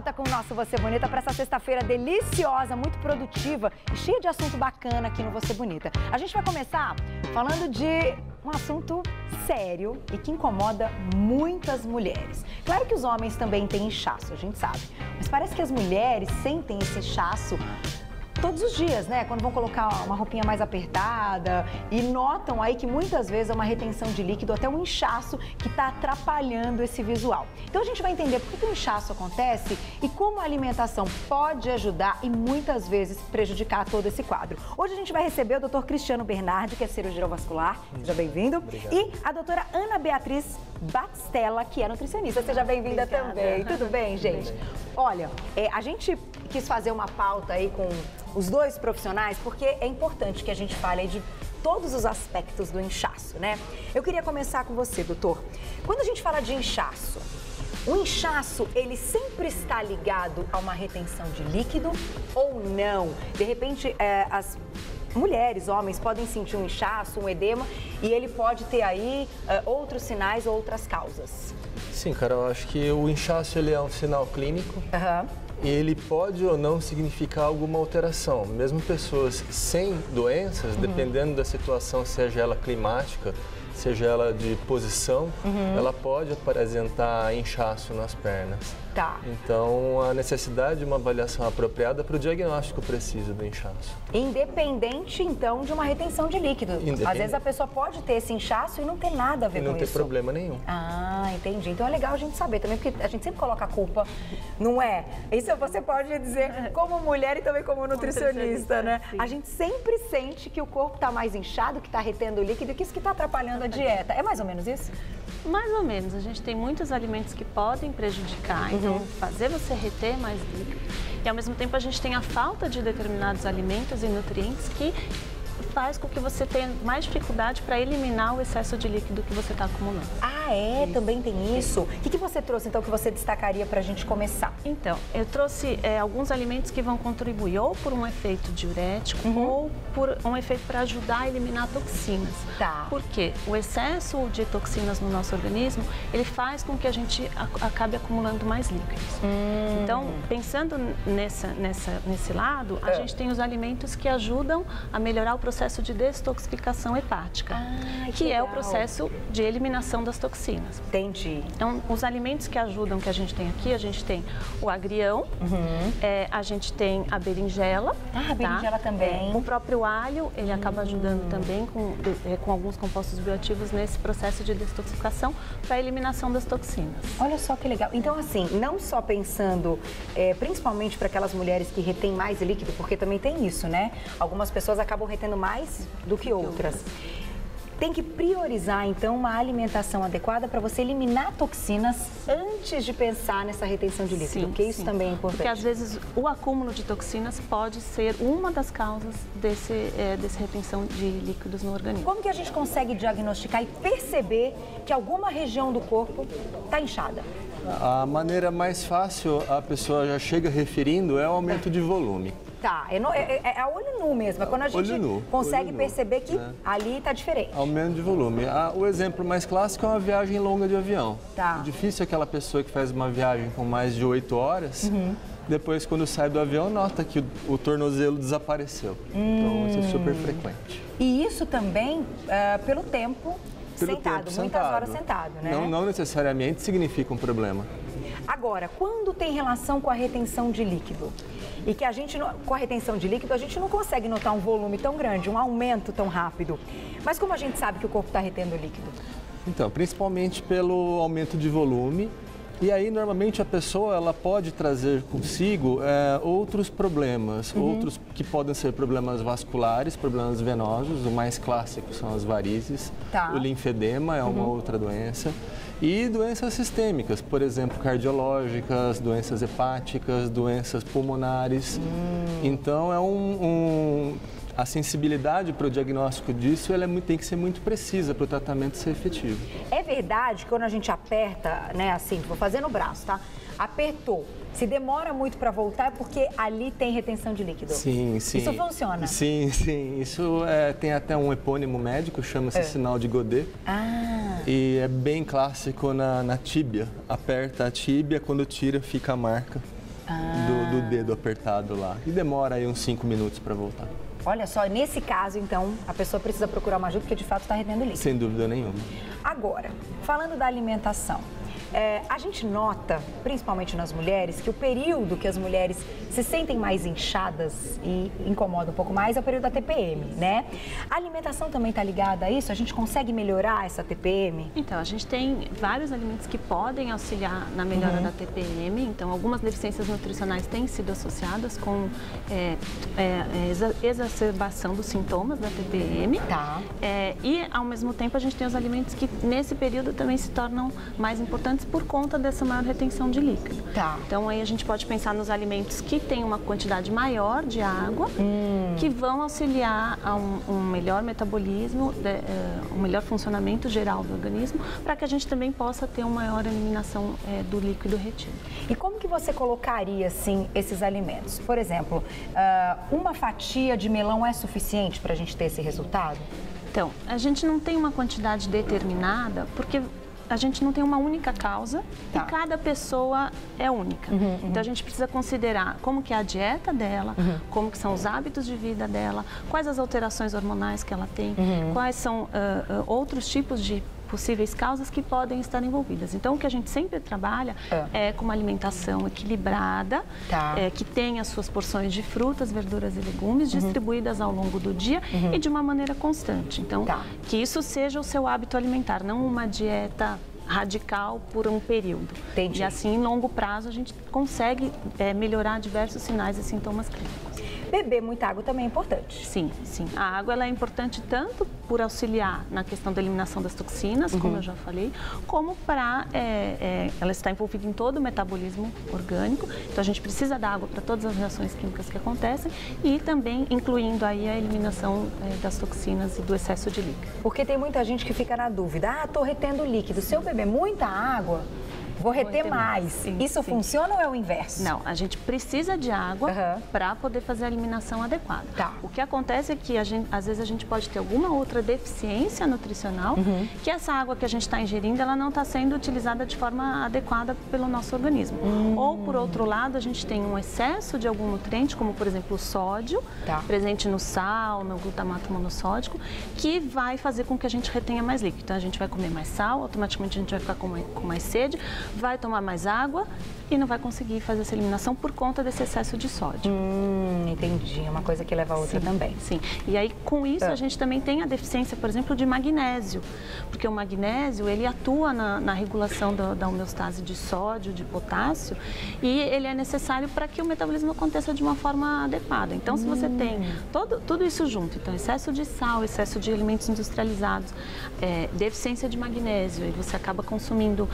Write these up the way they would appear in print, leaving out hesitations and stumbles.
volta com o nosso Você Bonita para essa sexta-feira deliciosa, muito produtiva e cheia de assunto bacana aqui no Você Bonita. A gente vai começar falando de um assunto sério e que incomoda muitas mulheres. Claro que os homens também têm inchaço, a gente sabe, mas parece que as mulheres sentem esse inchaço todos os dias, né? Quando vão colocar uma roupinha mais apertada e notam aí que muitas vezes é uma retenção de líquido, até um inchaço que está atrapalhando esse visual. Então a gente vai entender por que o inchaço acontece e como a alimentação pode ajudar e muitas vezes prejudicar todo esse quadro. Hoje a gente vai receber o Dr. Cristiano Bernardi, que é cirurgião vascular. Seja bem-vindo. E a doutora Ana Beatriz Batistella, que é nutricionista. Seja bem-vinda também. Tudo bem, gente? Olha, a gente quis fazer uma pauta aí com os dois profissionais, porque é importante que a gente fale aí de todos os aspectos do inchaço, né? Eu queria começar com você, doutor. Quando a gente fala de inchaço, o inchaço, ele sempre está ligado a uma retenção de líquido ou não? De repente, as mulheres, homens, podem sentir um inchaço, um edema, e ele pode ter aí outros sinais ou outras causas. Sim, Carol, acho que o inchaço ele é um sinal clínico. E ele pode ou não significar alguma alteração. Mesmo pessoas sem doenças, dependendo da situação, seja ela climática, seja ela de posição, ela pode apresentar inchaço nas pernas. Tá. Então, a necessidade de uma avaliação apropriada para o diagnóstico preciso do inchaço. Independente, então, de uma retenção de líquido. Às vezes a pessoa pode ter esse inchaço e não ter nada a ver com isso. E não ter problema nenhum. Ah, entendi. Então é legal a gente saber também, porque a gente sempre coloca a culpa, não é? Isso você pode dizer como mulher e também como nutricionista, né? Sim. A gente sempre sente que o corpo está mais inchado, que está retendo líquido e que isso que está atrapalhando a dieta. É mais ou menos isso? Mais ou menos. A gente tem muitos alimentos que podem prejudicar, então fazer você reter mais líquido. E ao mesmo tempo a gente tem a falta de determinados alimentos e nutrientes que faz com que você tenha mais dificuldade para eliminar o excesso de líquido que você está acumulando. Ah, é? Isso. Também tem isso? O que você trouxe, então, que você destacaria para a gente começar? Então, eu trouxe alguns alimentos que vão contribuir ou por um efeito diurético ou por um efeito para ajudar a eliminar toxinas. Tá. Porque o excesso de toxinas no nosso organismo, ele faz com que a gente acabe acumulando mais líquidos. Então, pensando nesse lado, a gente tem os alimentos que ajudam a melhorar o processo de detoxificação hepática, que é o processo de eliminação das toxinas. Entendi. Então, os alimentos que ajudam, que a gente tem aqui, a gente tem o agrião, a gente tem a berinjela. Ah, a berinjela também. O próprio alho, ele acaba ajudando também com alguns compostos bioativos nesse processo de detoxificação para a eliminação das toxinas. Olha só que legal. Então, assim, não só pensando, principalmente para aquelas mulheres que retêm mais líquido, porque também tem isso, né? Algumas pessoas acabam retendo mais do que outras. Tem que priorizar, então, uma alimentação adequada para você eliminar toxinas antes de pensar nessa retenção de líquido, porque isso também é importante. Porque, às vezes, o acúmulo de toxinas pode ser uma das causas dessa retenção de líquidos no organismo. Como que a gente consegue diagnosticar e perceber que alguma região do corpo está inchada? A maneira mais fácil, a pessoa já chega referindo, é o aumento de volume. Tá, é a olho nu mesmo, é quando a gente consegue perceber que ali está diferente. Aumento de volume. O exemplo mais clássico é uma viagem longa de avião. Tá. O difícil é aquela pessoa que faz uma viagem com mais de 8 horas, depois quando sai do avião nota que o tornozelo desapareceu. Então isso é super frequente. E isso também pelo tempo sentado, muitas horas sentado, né? Não necessariamente significa um problema. Agora, quando tem relação com a retenção de líquido, e que com a retenção de líquido, a gente não consegue notar um volume tão grande, um aumento tão rápido. Mas como a gente sabe que o corpo está retendo líquido? Então, principalmente pelo aumento de volume. E aí, normalmente, a pessoa ela pode trazer consigo outros problemas, outros que podem ser problemas vasculares, problemas venosos. O mais clássico são as varizes. Tá. O linfedema é uma outra doença. E doenças sistêmicas, por exemplo, cardiológicas, doenças hepáticas, doenças pulmonares. Então, a sensibilidade para o diagnóstico disso tem que ser muito precisa para o tratamento ser efetivo. É verdade que quando a gente aperta, né, assim, vou fazer no braço, tá? Apertou. Se demora muito para voltar é porque ali tem retenção de líquido. Sim, sim. Isso funciona? Sim, sim. Isso tem até um epônimo médico, chama-se sinal de Godet. E é bem clássico na tíbia. Aperta a tíbia, quando tira fica a marca. do dedo apertado lá. E demora aí uns 5 minutos para voltar. Olha só, nesse caso, então, a pessoa precisa procurar uma ajuda porque de fato está retendo líquido. Sem dúvida nenhuma. Agora, falando da alimentação, a gente nota, principalmente nas mulheres, que o período que as mulheres se sentem mais inchadas e incomoda um pouco mais é o período da TPM, né? A alimentação também está ligada a isso? A gente consegue melhorar essa TPM? Então, a gente tem vários alimentos que podem auxiliar na melhora da TPM. Então, algumas deficiências nutricionais têm sido associadas com exacerbação dos sintomas da TPM. Tá. E, ao mesmo tempo, a gente tem os alimentos que, nesse período, também se tornam mais importantes por conta dessa maior retenção de líquido. Tá. Então, aí a gente pode pensar nos alimentos que têm uma quantidade maior de água, que vão auxiliar a um melhor metabolismo, um melhor funcionamento geral do organismo, para que a gente também possa ter uma maior eliminação do líquido retido. E como que você colocaria, assim, esses alimentos? Por exemplo, uma fatia de melão é suficiente para a gente ter esse resultado? Então, a gente não tem uma quantidade determinada, porque a gente não tem uma única causa e cada pessoa é única. Então, a gente precisa considerar como que é a dieta dela, como que são os hábitos de vida dela, quais as alterações hormonais que ela tem, quais são outros tipos de possíveis causas que podem estar envolvidas. Então, o que a gente sempre trabalha é com uma alimentação equilibrada, que tenha as suas porções de frutas, verduras e legumes distribuídas ao longo do dia e de uma maneira constante. Então, que isso seja o seu hábito alimentar, não uma dieta radical por um período. Entendi. E assim, em longo prazo, a gente consegue melhorar diversos sinais e sintomas clínicos. Beber muita água também é importante. Sim, sim. A água ela é importante tanto por auxiliar na questão da eliminação das toxinas, como eu já falei, como para ela está envolvida em todo o metabolismo orgânico. Então a gente precisa da água para todas as reações químicas que acontecem e também incluindo aí a eliminação das toxinas e do excesso de líquido. Porque tem muita gente que fica na dúvida, estou retendo líquido, se eu beber muita água, vou reter mais. Sim, isso sim. funciona ou é o inverso? Não, a gente precisa de água para poder fazer a eliminação adequada. Tá. O que acontece é que às vezes a gente pode ter alguma outra deficiência nutricional, que essa água que a gente está ingerindo, ela não está sendo utilizada de forma adequada pelo nosso organismo. Ou, por outro lado, a gente tem um excesso de algum nutriente, como por exemplo o sódio, presente no sal, no glutamato monossódico, que vai fazer com que a gente retenha mais líquido. Então a gente vai comer mais sal, automaticamente a gente vai ficar com mais sede, vai tomar mais água e não vai conseguir fazer essa eliminação por conta desse excesso de sódio. Entendi. É uma coisa que leva a outra também. Sim. E aí, com isso, a gente também tem a deficiência, por exemplo, de magnésio. Porque o magnésio, ele atua na regulação da homeostase de sódio, de potássio, e ele é necessário para que o metabolismo aconteça de uma forma adequada. Então, se você tem tudo isso junto, então, excesso de sal, excesso de alimentos industrializados, deficiência de magnésio, e você acaba consumindo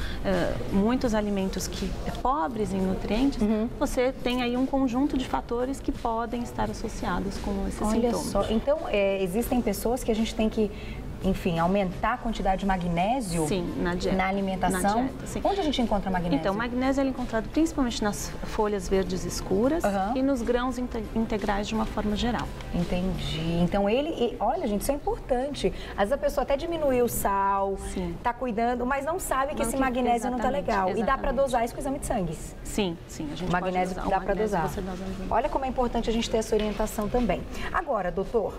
muitos alimentos que pobres em nutrientes, você tem aí um conjunto de fatores que podem estar associados com esses sintomas. Olha só, então existem pessoas que a gente tem que, enfim, aumentar a quantidade de magnésio na dieta, na alimentação? Na dieta, sim. Onde a gente encontra magnésio? Então, magnésio é encontrado principalmente nas folhas verdes escuras e nos grãos integrais de uma forma geral. Entendi. Então, olha, gente, isso é importante. Às vezes a pessoa até diminuiu o sal, tá cuidando, mas não sabe que esse magnésio não tá legal. E dá para dosar isso com o exame de sangue? Sim, sim. A gente magnésio pode dá para dosar. Olha como é importante a gente ter essa orientação também. Agora, doutor,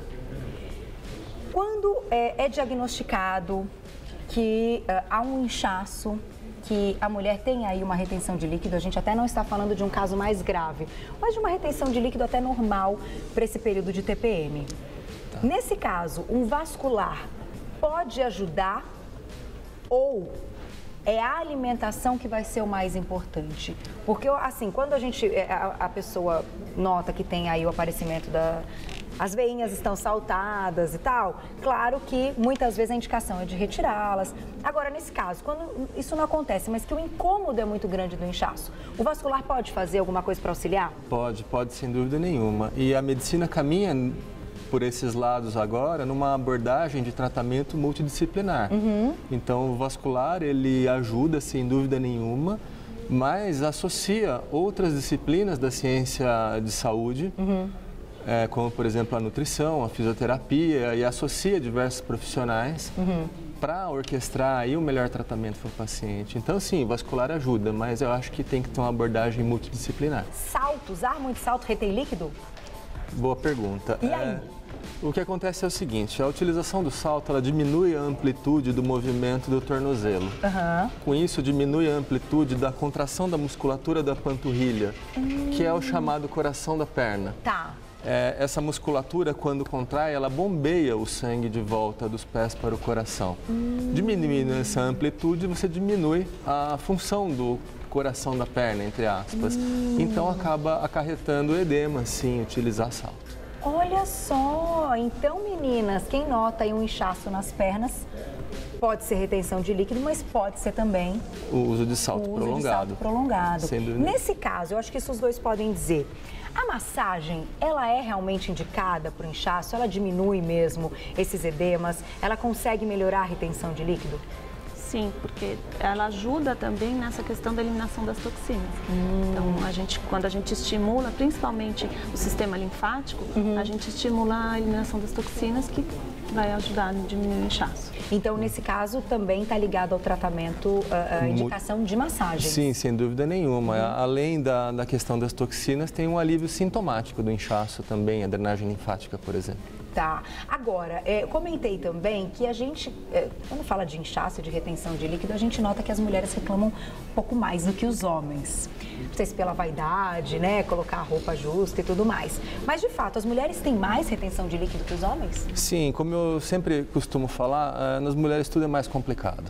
quando é diagnosticado que há um inchaço, que a mulher tem aí uma retenção de líquido, a gente até não está falando de um caso mais grave, mas de uma retenção de líquido até normal para esse período de TPM. Nesse caso, um vascular pode ajudar ou é a alimentação que vai ser o mais importante? Porque, assim, quando a pessoa nota que tem aí o aparecimento as veinhas estão saltadas e tal, claro que muitas vezes a indicação é de retirá-las. Agora, nesse caso, quando isso não acontece, mas que o incômodo é muito grande do inchaço, o vascular pode fazer alguma coisa para auxiliar? Pode, sem dúvida nenhuma. E a medicina caminha por esses lados agora numa abordagem de tratamento multidisciplinar. Então, o vascular, ele ajuda, sem dúvida nenhuma, mas associa outras disciplinas da ciência de saúde, como, por exemplo, a nutrição, a fisioterapia, e associa diversos profissionais para orquestrar aí o melhor tratamento para o paciente. Então, sim, vascular ajuda, mas eu acho que tem que ter uma abordagem multidisciplinar. Salto, usar muito salto retém líquido? Boa pergunta. E aí? O que acontece é o seguinte, a utilização do salto, ela diminui a amplitude do movimento do tornozelo. Com isso, diminui a amplitude da contração da musculatura da panturrilha, que é o chamado coração da perna. Tá. Essa musculatura, quando contrai, ela bombeia o sangue de volta dos pés para o coração. Diminuindo essa amplitude, você diminui a função do coração da perna, entre aspas. Então, acaba acarretando edema, sim, utilizar salto. Olha só, então meninas, quem nota aí um inchaço nas pernas, pode ser retenção de líquido, mas pode ser também o uso de salto prolongado. Sem dúvida. Nesse caso, eu acho que isso os dois podem dizer. A massagem, ela é realmente indicada para o inchaço? Ela diminui mesmo esses edemas? Ela consegue melhorar a retenção de líquido? Sim, porque ela ajuda também nessa questão da eliminação das toxinas. Então, quando a gente estimula, principalmente o sistema linfático, a gente estimula a eliminação das toxinas, que vai ajudar a diminuir o inchaço. Então, nesse caso, também está ligado ao tratamento, a indicação de massagem? Sim, sem dúvida nenhuma. Além da questão das toxinas, tem um alívio sintomático do inchaço também, a drenagem linfática, por exemplo. Tá. Agora, comentei também que a gente, quando fala de inchaço, de retenção de líquido, a gente nota que as mulheres reclamam um pouco mais do que os homens. Não sei se pela vaidade, né, colocar a roupa justa e tudo mais. Mas, de fato, as mulheres têm mais retenção de líquido que os homens? Sim, como eu sempre costumo falar, nas mulheres tudo é mais complicado.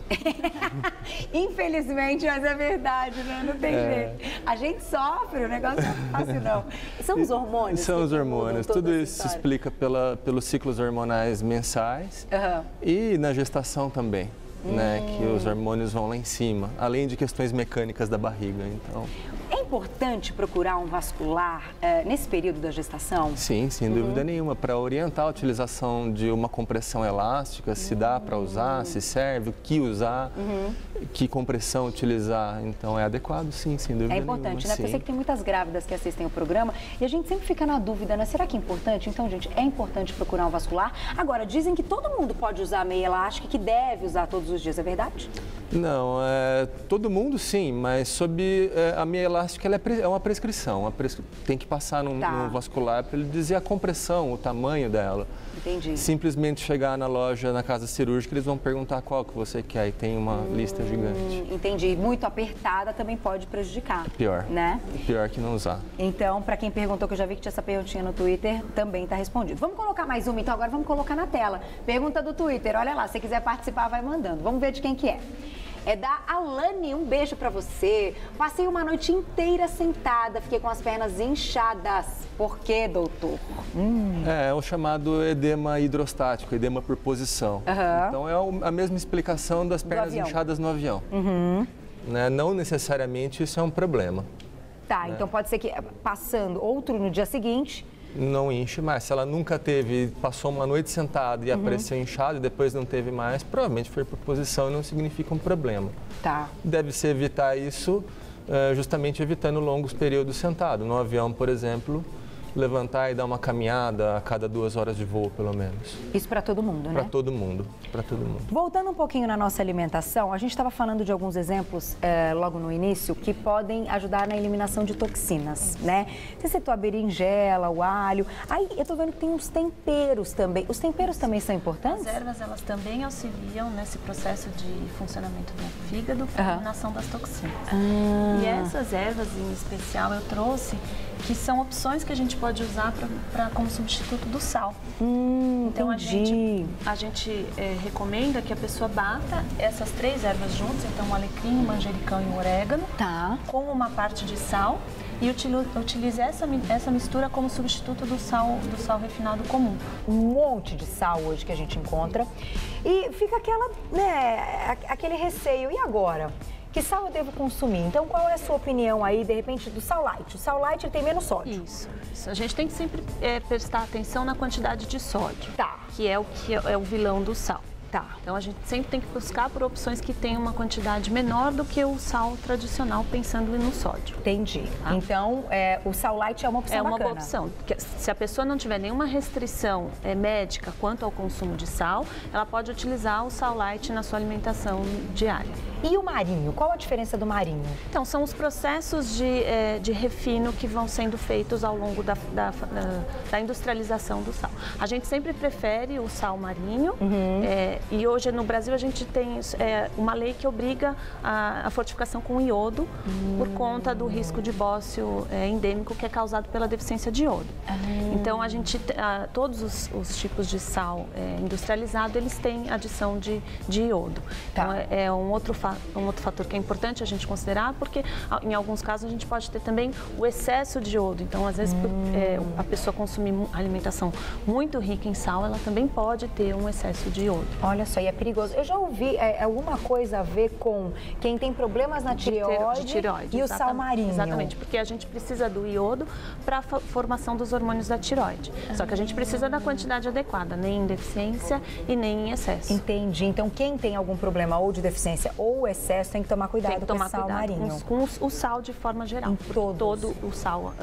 Infelizmente, mas é verdade, né? Não tem jeito. A gente sofre, o negócio não é fácil, não. São os hormônios? São os hormônios. Tudo isso se explica pelos ciclos hormonais mensais e na gestação também, né? Que os hormônios vão lá em cima, além de questões mecânicas da barriga, então... É importante procurar um vascular nesse período da gestação? Sim, sem dúvida nenhuma, para orientar a utilização de uma compressão elástica, se dá para usar, se serve, o que usar, que compressão utilizar. Então, é adequado, sim, sem dúvida nenhuma. É importante, né? Sim. Porque eu sei que tem muitas grávidas que assistem o programa e a gente sempre fica na dúvida, né? Será que é importante? Então, gente, é importante procurar um vascular. Agora, dizem que todo mundo pode usar meia elástica e que deve usar todos os dias, é verdade? Não, todo mundo sim, mas sob a meia elástica ela é uma prescrição. Tem que passar no vascular para ele dizer a compressão, o tamanho dela. Entendi. Simplesmente chegar na loja, na casa cirúrgica, eles vão perguntar qual que você quer e tem uma lista gigante. Entendi. Muito apertada também pode prejudicar. Pior. Né? Pior que não usar. Então, para quem perguntou, que eu já vi que tinha essa perguntinha no Twitter, também está respondido. Vamos colocar mais uma, então agora vamos colocar na tela. Pergunta do Twitter, olha lá, se quiser participar, vai mandando. Vamos ver de quem que é. É da Alane, um beijo pra você. Passei uma noite inteira sentada, fiquei com as pernas inchadas. Por quê, doutor? É o chamado edema hidrostático, edema por posição. Então é a mesma explicação das pernas inchadas no avião. Né? Não necessariamente isso é um problema. Tá, então pode ser que passando outro no dia seguinte... Não enche mais. Se ela nunca teve, passou uma noite sentada e apareceu inchado e depois não teve mais, provavelmente foi por posição e não significa um problema. Tá. Deve-se evitar isso justamente evitando longos períodos sentado. No avião, por exemplo, levantar e dar uma caminhada a cada 2 horas de voo, pelo menos. Isso para todo mundo, né? Para todo mundo, para todo mundo. Voltando um pouquinho na nossa alimentação, a gente estava falando de alguns exemplos logo no início que podem ajudar na eliminação de toxinas, né? Você citou a berinjela, o alho. Aí eu tô vendo que tem os temperos também. Os temperos também são importantes? As ervas, elas também auxiliam nesse processo de funcionamento do fígado para a eliminação das toxinas. E essas ervas em especial eu trouxe que são opções que a gente pode usar como substituto do sal. Então a gente recomenda que a pessoa bata essas 3 ervas juntas, então o alecrim, o manjericão e o orégano, com uma parte de sal e utilize essa mistura como substituto do sal refinado comum. Um monte de sal hoje que a gente encontra e fica aquele receio. E agora? Que sal eu devo consumir? Então, qual é a sua opinião aí, de repente, do sal light? O sal light ele tem menos sódio. Isso. A gente tem que sempre prestar atenção na quantidade de sódio, Tá. que é o vilão do sal. Tá. Então a gente sempre tem que buscar por opções que tenham uma quantidade menor do que o sal tradicional, pensando no sódio. Entendi. Tá? Então, o sal light é uma opção bacana. É uma boa opção. Se a pessoa não tiver nenhuma restrição médica quanto ao consumo de sal, ela pode utilizar o sal light na sua alimentação diária. E o marinho? Qual a diferença do marinho? Então, são os processos de refino que vão sendo feitos ao longo da industrialização do sal. A gente sempre prefere o sal marinho e hoje no Brasil a gente tem uma lei que obriga a fortificação com iodo por conta do risco de bócio endêmico que é causado pela deficiência de iodo. Então, a gente, todos os tipos de sal industrializado, eles têm adição de iodo. Então, é um outro fator que é importante a gente considerar, porque em alguns casos a gente pode ter também o excesso de iodo. Então, às vezes, a pessoa consumir alimentação muito rica em sal, ela também pode ter um excesso de iodo. Olha só, e é perigoso. Eu já ouvi alguma coisa a ver com quem tem problemas na tireoide e o sal marinho. Exatamente, porque a gente precisa do iodo para a formação dos hormônios da tireoide. Só que a gente precisa da quantidade adequada, nem em deficiência e nem em excesso. Entendi. Então, quem tem algum problema ou de deficiência ou excesso tem que tomar cuidado com o sal marinho. Com o sal de forma geral. Todo o sal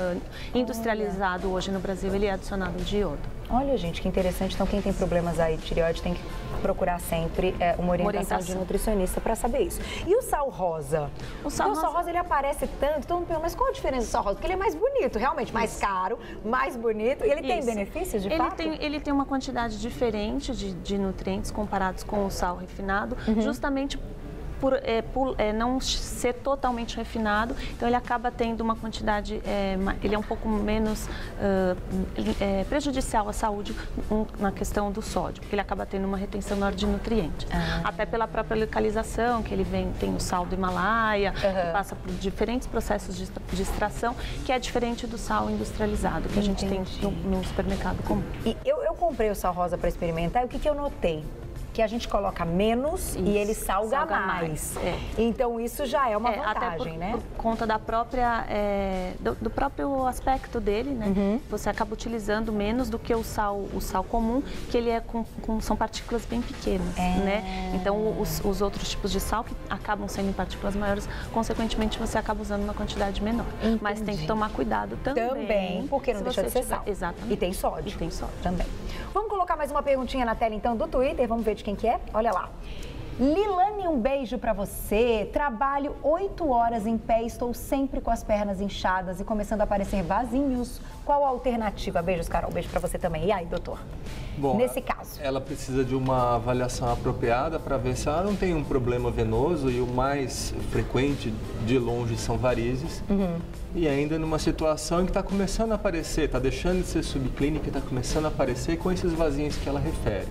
industrializado hoje no Brasil, ele é adicionado de iodo. Olha, gente, que interessante. Então, quem tem problemas aí de tireoide tem que procurar sempre uma orientação de nutricionista para saber isso. E o sal rosa? O sal rosa, ele aparece tanto, todo mundo pergunta, mas qual a diferença do sal rosa? Porque ele é mais bonito, realmente, mais caro, mais bonito. E ele tem benefícios, de fato? Ele tem uma quantidade diferente de nutrientes comparados com o sal refinado, justamente por não ser totalmente refinado, então ele acaba tendo uma quantidade, ele é um pouco menos prejudicial à saúde na questão do sódio, porque ele acaba tendo uma retenção maior de nutrientes. Até pela própria localização, que ele tem o sal do Himalaia, que passa por diferentes processos de extração, que é diferente do sal industrializado, que a gente tem no supermercado comum. E eu comprei o sal rosa para experimentar, e o que eu notei? Que a gente coloca menos e ele salga mais. Então, isso já é uma vantagem, né? Por conta da própria, do próprio aspecto dele, né? Você acaba utilizando menos do que o sal comum, que ele são partículas bem pequenas, né? Então, os outros tipos de sal que acabam sendo em partículas maiores, consequentemente, você acaba usando uma quantidade menor. Entendi. Mas tem que tomar cuidado também. Porque não deixa de ser sal. Exatamente. E tem sódio. E tem sódio. Também. Vamos colocar mais uma perguntinha na tela, então, do Twitter. Vamos ver de quem que é? Olha lá. Lilane, um beijo pra você. Trabalho 8 horas em pé, estou sempre com as pernas inchadas e começando a aparecer vasinhos. Qual a alternativa? Beijos, Carol. Beijo pra você também. E aí, doutor? Bom, nesse caso, ela precisa de uma avaliação apropriada para ver se ela não tem um problema venoso, e o mais frequente de longe são varizes. E ainda numa situação em que está começando a aparecer, está deixando de ser subclínica e está começando a aparecer com esses vasinhos que ela refere.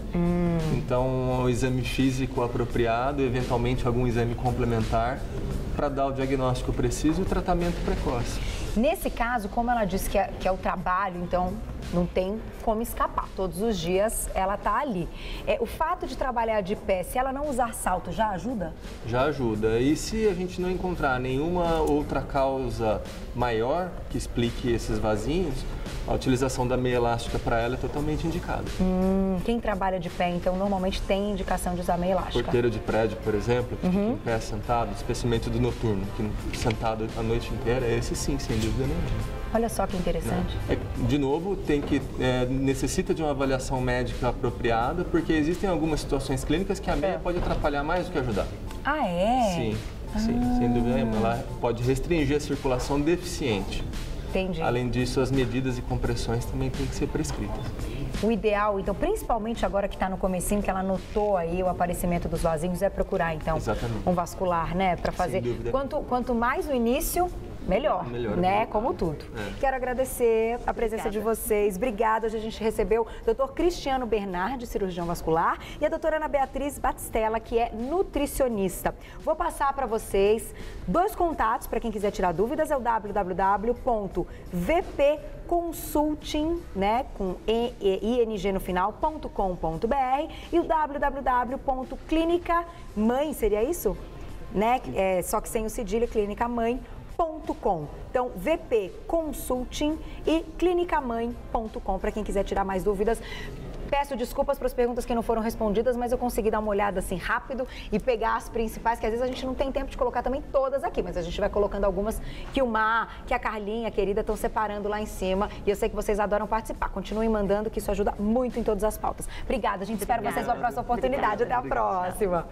Então, o exame físico apropriado, eventualmente algum exame complementar para dar o diagnóstico preciso e o tratamento precoce. Nesse caso, como ela disse que é o trabalho, então não tem como escapar. Todos os dias ela está ali. O fato de trabalhar de pé, se ela não usar salto, já ajuda? Já ajuda. E se a gente não encontrar nenhuma outra causa maior que explique esses vasinhos, a utilização da meia elástica para ela é totalmente indicada. Quem trabalha de pé, então, normalmente tem indicação de usar meia elástica? Porteiro de prédio, por exemplo, que fica em pé sentado, especialmente do noturno, que sentado a noite inteira, esse sim, sem dúvida nenhuma. Olha só que interessante. De novo, necessita de uma avaliação médica apropriada, porque existem algumas situações clínicas que a meia pode atrapalhar mais do que ajudar. Ah, é? Sim, sem dúvida nenhuma. Ela pode restringir a circulação deficiente. Entendi. Além disso, as medidas e compressões também têm que ser prescritas. O ideal, então, principalmente agora que está no comecinho, que ela notou aí o aparecimento dos vasinhos, é procurar, então, um vascular, né? Para fazer. Sem dúvida. Quanto mais no início, melhor, né? Como tudo. Quero agradecer a presença de vocês. Obrigada. Hoje a gente recebeu o Dr. Cristiano Bernardi, cirurgião vascular, e a doutora Ana Beatriz Batistella, que é nutricionista. Vou passar para vocês 2 contatos para quem quiser tirar dúvidas. É o www.vpconsulting, né, com ing no final.com.br, e o www.clinicamãe, seria isso? Né? Só que sem o cedilha, clinicamãe.com. Então, VP Consulting e clinicamãe.com, para quem quiser tirar mais dúvidas. Peço desculpas para as perguntas que não foram respondidas, mas eu consegui dar uma olhada assim rápido e pegar as principais, que às vezes a gente não tem tempo de colocar também todas aqui, mas a gente vai colocando algumas que o Mar, que a Carlinha, querida, estão separando lá em cima. E eu sei que vocês adoram participar. Continuem mandando, que isso ajuda muito em todas as pautas. Obrigada, a gente espera vocês na próxima oportunidade. Até a próxima.